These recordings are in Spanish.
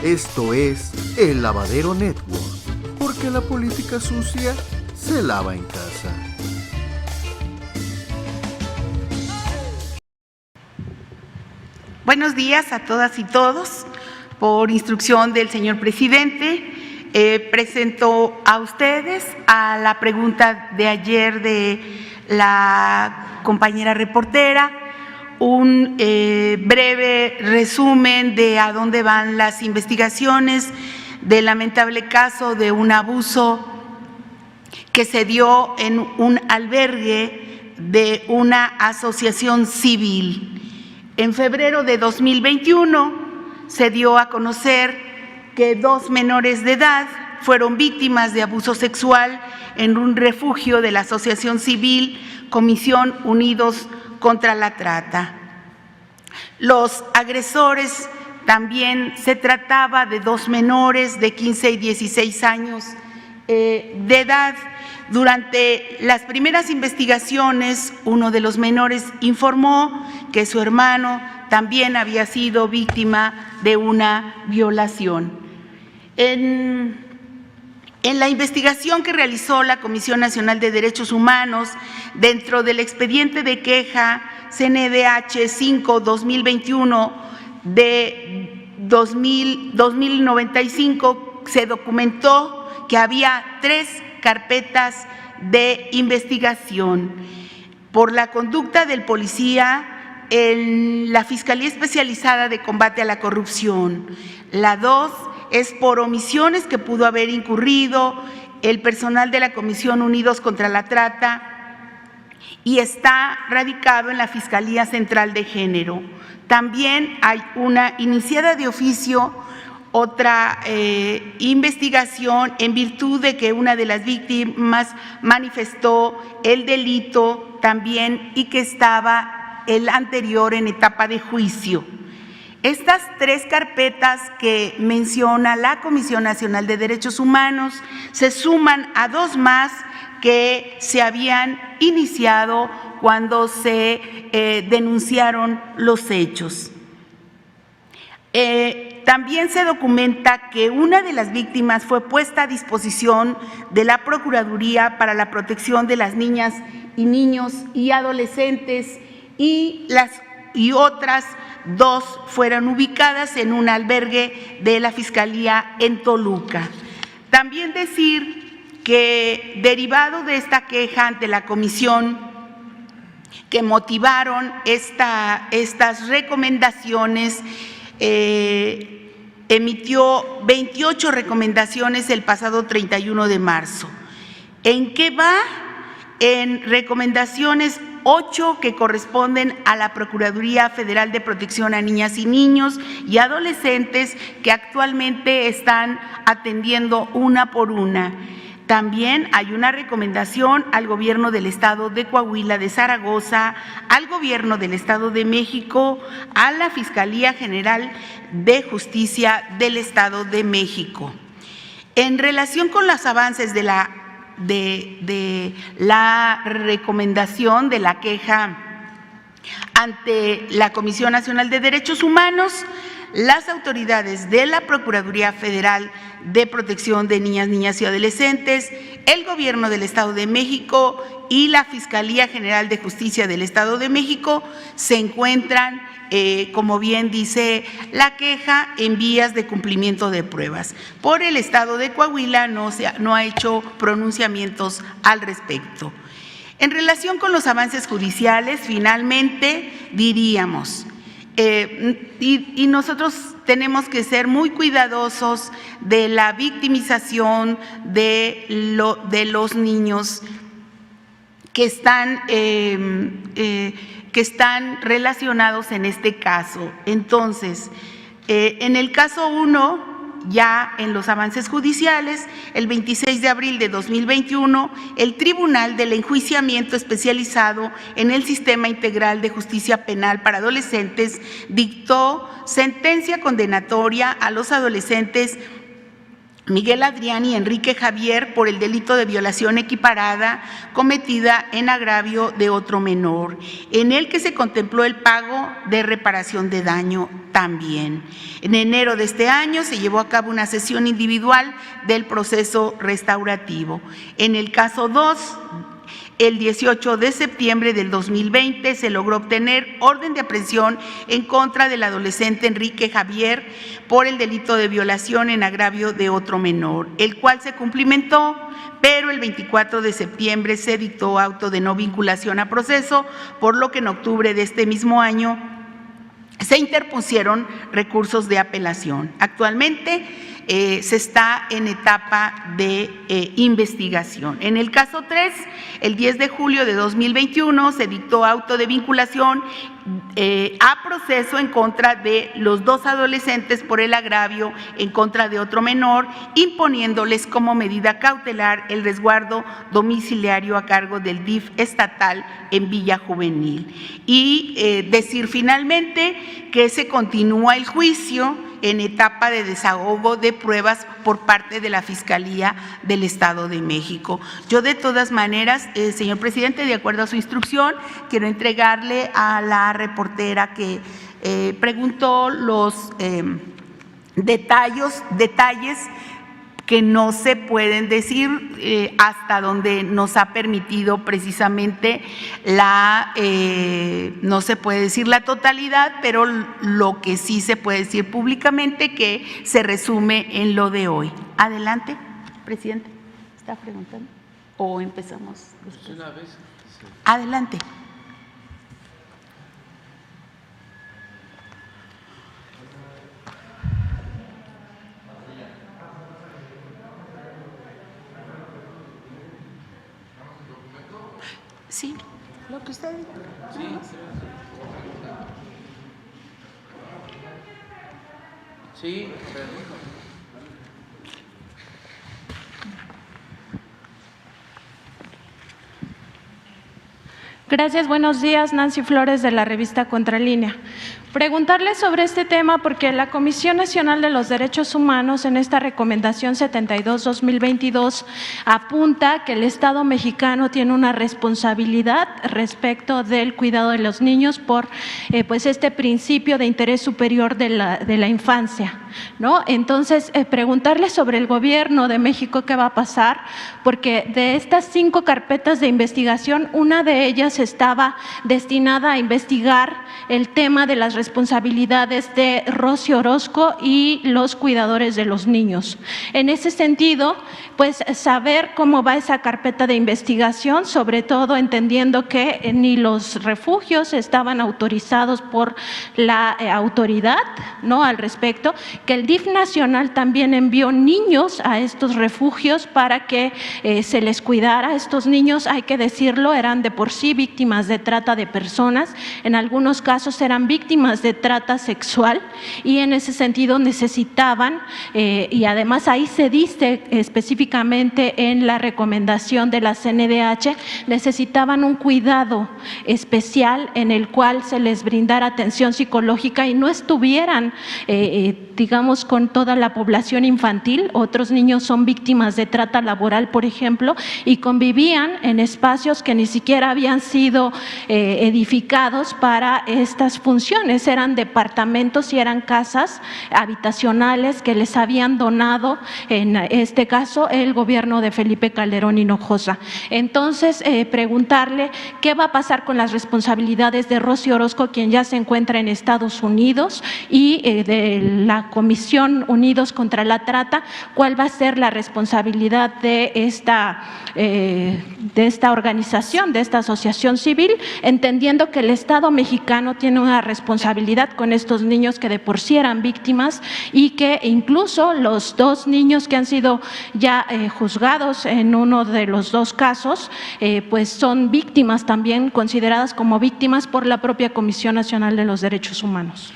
Esto es El Lavadero Network, porque la política sucia se lava en casa. Buenos días a todas y todos. Por instrucción del señor presidente, presento a ustedes a la pregunta de ayer de la compañera reportera, un breve resumen de a dónde van las investigaciones del lamentable caso de un abuso que se dio en un albergue de una asociación civil. En febrero de 2021 se dio a conocer que 2 menores de edad fueron víctimas de abuso sexual en un refugio de la Asociación Civil Comisión Unidos contra la Trata. Los agresores también se trataba de 2 menores de 15 y 16 años de edad. Durante las primeras investigaciones, uno de los menores informó que su hermano también había sido víctima de una violación. En la investigación que realizó la Comisión Nacional de Derechos Humanos, dentro del expediente de queja CNDH 5-2021 de 2095, se documentó que había 3 carpetas de investigación por la conducta del policía en la Fiscalía Especializada de Combate a la Corrupción. La 2 es por omisiones que pudo haber incurrido el personal de la Comisión Unidos contra la Trata y está radicado en la Fiscalía Central de Género. También hay una iniciada de oficio, otra investigación en virtud de que una de las víctimas manifestó el delito también y que estaba el anterior en etapa de juicio. Estas 3 carpetas que menciona la Comisión Nacional de Derechos Humanos se suman a 2 más que se habían iniciado cuando se denunciaron los hechos. También se documenta que una de las víctimas fue puesta a disposición de la Procuraduría para la Protección de las Niñas y Niños y Adolescentes y otras 2 fueron ubicadas en un albergue de la Fiscalía en Toluca. También decir que derivado de esta queja ante la comisión que motivaron estas recomendaciones, emitió 28 recomendaciones el pasado 31 de marzo. ¿En qué va? En recomendaciones 8 que corresponden a la Procuraduría Federal de Protección a Niñas y Niños y Adolescentes, que actualmente están atendiendo una por una. También hay una recomendación al Gobierno del Estado de Coahuila, de Zaragoza, al Gobierno del Estado de México, a la Fiscalía General de Justicia del Estado de México. En relación con los avances de la recomendación de la queja ante la Comisión Nacional de Derechos Humanos, las autoridades de la Procuraduría Federal de Protección de Niñas y Adolescentes, el Gobierno del Estado de México y la Fiscalía General de Justicia del Estado de México se encuentran, como bien dice la queja, en vías de cumplimiento de pruebas. Por el Estado de Coahuila no ha hecho pronunciamientos al respecto. En relación con los avances judiciales, finalmente diríamos, y nosotros tenemos que ser muy cuidadosos de la victimización de los niños que están relacionados en este caso. Entonces, en el caso 1, ya en los avances judiciales, el 26 de abril de 2021, el Tribunal del Enjuiciamiento Especializado en el Sistema Integral de Justicia Penal para Adolescentes dictó sentencia condenatoria a los adolescentes Miguel Adrián y Enrique Javier por el delito de violación equiparada cometida en agravio de otro menor, en el que se contempló el pago de reparación de daño. también. En enero de este año se llevó a cabo una sesión individual del proceso restaurativo. En el caso 2, el 18 de septiembre del 2020 se logró obtener orden de aprehensión en contra del adolescente Enrique Javier por el delito de violación en agravio de otro menor, el cual se cumplimentó, pero el 24 de septiembre se dictó auto de no vinculación a proceso, por lo que en octubre de este mismo año se interpusieron recursos de apelación. Actualmente se está en etapa de investigación. En el caso 3, el 10 de julio de 2021 se dictó auto de vinculación a proceso en contra de los dos adolescentes por el agravio en contra de otro menor, imponiéndoles como medida cautelar el resguardo domiciliario a cargo del DIF estatal en Villa Juvenil. Y decir finalmente que se continúa el juicio en etapa de desahogo de pruebas por parte de la Fiscalía del Estado de México. Yo de todas maneras, señor presidente, de acuerdo a su instrucción, quiero entregarle a la reportera que preguntó los detalles que no se pueden decir hasta donde nos ha permitido precisamente no se puede decir la totalidad, pero lo que sí se puede decir públicamente que se resume en lo de hoy. Adelante, presidente. ¿Está preguntando? ¿O empezamos después? Adelante. Sí, lo que usted diga. Sí. Gracias, buenos días. Nancy Flores, de la revista Contralínea. Preguntarle sobre este tema porque la Comisión Nacional de los Derechos Humanos en esta recomendación 72-2022 apunta que el Estado mexicano tiene una responsabilidad respecto del cuidado de los niños por pues este principio de interés superior de la infancia, ¿no? Entonces, preguntarle sobre el Gobierno de México qué va a pasar, porque de estas 5 carpetas de investigación, una de ellas estaba destinada a investigar el tema de las responsabilidades de Rosy Orozco y los cuidadores de los niños. En ese sentido, pues saber cómo va esa carpeta de investigación, sobre todo entendiendo que ni los refugios estaban autorizados por la autoridad, ¿no?, al respecto, que el DIF nacional también envió niños a estos refugios para que se les cuidara. Estos niños, hay que decirlo, eran de por sí víctimas de trata de personas, en algunos casos eran víctimas de trata sexual y en ese sentido necesitaban, y además ahí se dice específicamente en la recomendación de la CNDH, necesitaban un cuidado especial en el cual se les brindara atención psicológica y no estuvieran, digamos, con toda la población infantil. Otros niños son víctimas de trata laboral, por ejemplo, y convivían en espacios que ni siquiera habían sido edificados para estas funciones. Eran departamentos y eran casas habitacionales que les habían donado, en este caso, el gobierno de Felipe Calderón Hinojosa. Entonces, preguntarle qué va a pasar con las responsabilidades de Rosy Orozco, quien ya se encuentra en Estados Unidos, y de la Comisión Unidos contra la Trata, cuál va a ser la responsabilidad de esta organización, de esta asociación civil, entendiendo que el Estado mexicano tiene una responsabilidad con estos niños que de por sí eran víctimas y que incluso los 2 niños que han sido ya juzgados en uno de los 2 casos, pues son víctimas también, consideradas como víctimas por la propia Comisión Nacional de los Derechos Humanos.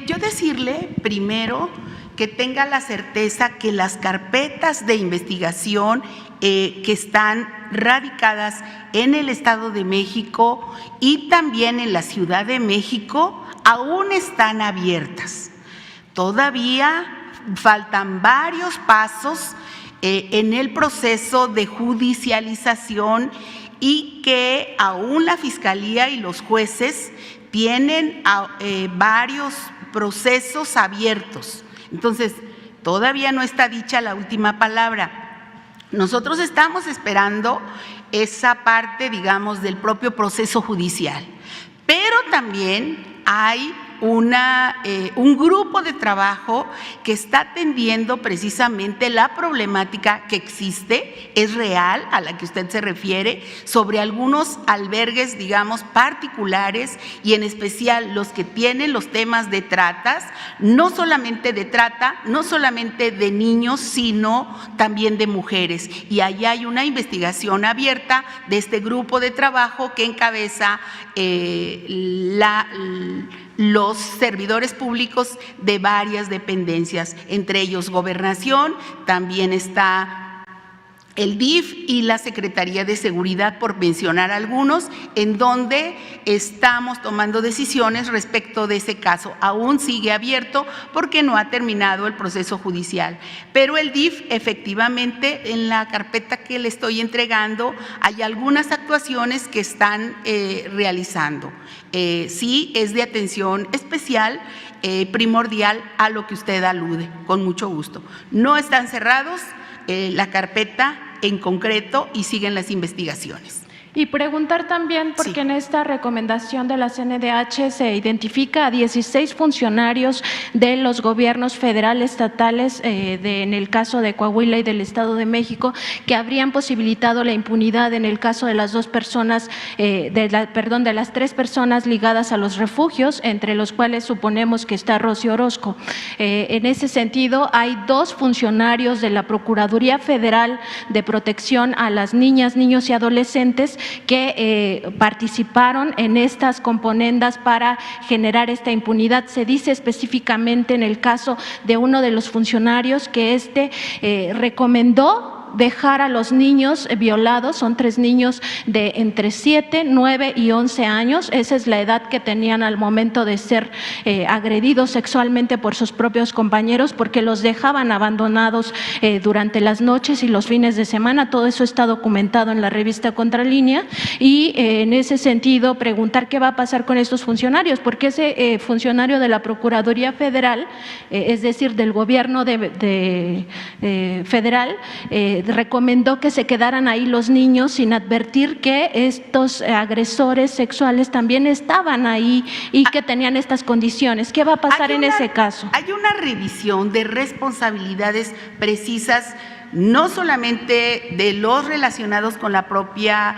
Yo decirle primero que tenga la certeza que las carpetas de investigación que están radicadas en el Estado de México y también en la Ciudad de México aún están abiertas. Todavía faltan varios pasos en el proceso de judicialización y que aún la Fiscalía y los jueces tienen varios procesos abiertos. Entonces, todavía no está dicha la última palabra. Nosotros estamos esperando esa parte, digamos, del propio proceso judicial, pero también hay un grupo de trabajo que está atendiendo precisamente la problemática que existe, es real, a la que usted se refiere, sobre algunos albergues, digamos, particulares y en especial los que tienen los temas de tratas, no solamente de trata, no solamente de niños, sino también de mujeres. Y allá hay una investigación abierta de este grupo de trabajo que encabeza los servidores públicos de varias dependencias, entre ellos Gobernación, también está el DIF y la Secretaría de Seguridad, por mencionar algunos, en donde estamos tomando decisiones respecto de ese caso. Aún sigue abierto porque no ha terminado el proceso judicial, pero el DIF efectivamente en la carpeta que le estoy entregando hay algunas actuaciones que están realizando. Sí, es de atención especial, primordial a lo que usted alude, con mucho gusto. No están cerrados la carpeta en concreto y siguen las investigaciones. Y preguntar también, porque Sí. en esta recomendación de la CNDH se identifica a 16 funcionarios de los gobiernos federales, estatales, en el caso de Coahuila y del Estado de México, que habrían posibilitado la impunidad en el caso de las dos personas, de las tres personas ligadas a los refugios, entre los cuales suponemos que está Rocío Orozco. En ese sentido, hay dos funcionarios de la Procuraduría Federal de Protección a las Niñas, Niños y Adolescentes que participaron en estas componendas para generar esta impunidad. Se dice específicamente en el caso de uno de los funcionarios que recomendó dejar a los niños violados, son 3 niños de entre 7, 9 y 11 años, esa es la edad que tenían al momento de ser agredidos sexualmente por sus propios compañeros, porque los dejaban abandonados durante las noches y los fines de semana. Todo eso está documentado en la revista Contralínea y en ese sentido preguntar qué va a pasar con estos funcionarios, porque ese funcionario de la Procuraduría Federal, es decir, del gobierno federal, recomendó que se quedaran ahí los niños sin advertir que estos agresores sexuales también estaban ahí y que tenían estas condiciones. ¿Qué va a pasar en ese caso? Hay una revisión de responsabilidades precisas, no solamente de los relacionados con la propia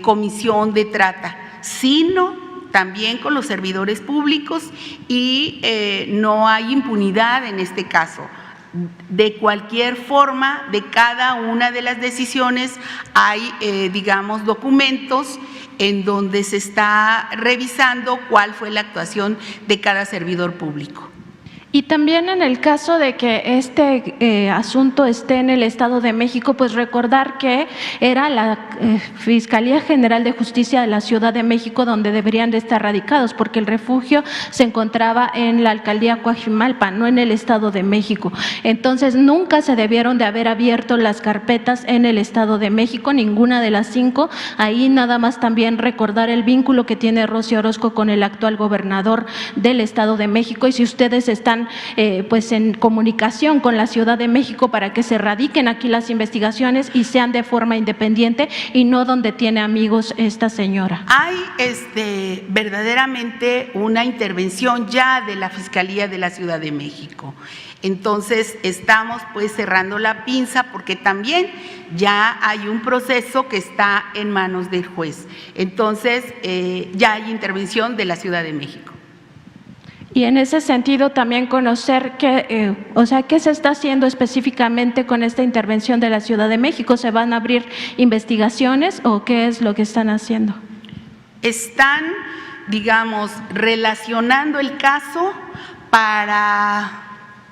comisión de trata, sino también con los servidores públicos y no hay impunidad en este caso. De cualquier forma, de cada una de las decisiones hay, digamos, documentos en donde se está revisando cuál fue la actuación de cada servidor público. Y también en el caso de que este asunto esté en el Estado de México, pues recordar que era la Fiscalía General de Justicia de la Ciudad de México donde deberían de estar radicados, porque el refugio se encontraba en la alcaldía Coajimalpa, no en el Estado de México. Entonces nunca se debieron de haber abierto las carpetas en el Estado de México, ninguna de las 5. Ahí nada más también recordar el vínculo que tiene Rocío Orozco con el actual gobernador del Estado de México, y si ustedes están pues en comunicación con la Ciudad de México para que se radiquen aquí las investigaciones y sean de forma independiente y no donde tiene amigos esta señora. Hay verdaderamente una intervención ya de la Fiscalía de la Ciudad de México. Entonces estamos pues cerrando la pinza porque también ya hay un proceso que está en manos del juez. Entonces ya hay intervención de la Ciudad de México. Y en ese sentido también conocer qué se está haciendo específicamente con esta intervención de la Ciudad de México. ¿Se van a abrir investigaciones o qué es lo que están haciendo? Están, digamos, relacionando el caso para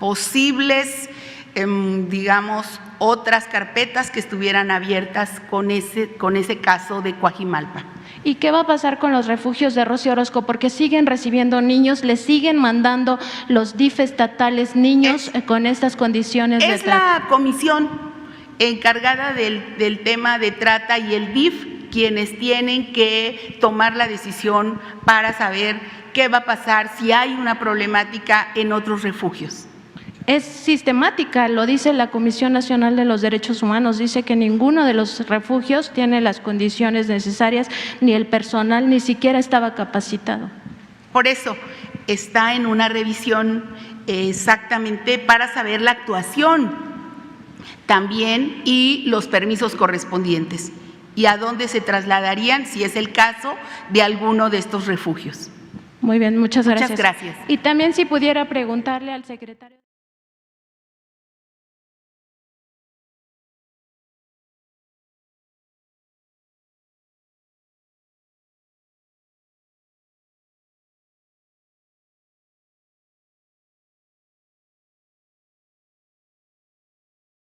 posibles, digamos, otras carpetas que estuvieran abiertas con ese caso de Coajimalpa. ¿Y qué va a pasar con los refugios de Rocío Orozco? Porque siguen recibiendo niños, les siguen mandando los DIF estatales niños con estas condiciones de trata. Es la comisión encargada del tema de trata y el DIF quienes tienen que tomar la decisión para saber qué va a pasar si hay una problemática en otros refugios. Es sistemática, lo dice la Comisión Nacional de los Derechos Humanos, dice que ninguno de los refugios tiene las condiciones necesarias, ni el personal ni siquiera estaba capacitado. Por eso está en una revisión exactamente para saber la actuación también y los permisos correspondientes y a dónde se trasladarían si es el caso de alguno de estos refugios. Muy bien, muchas gracias. Muchas gracias. Y también si pudiera preguntarle al secretario.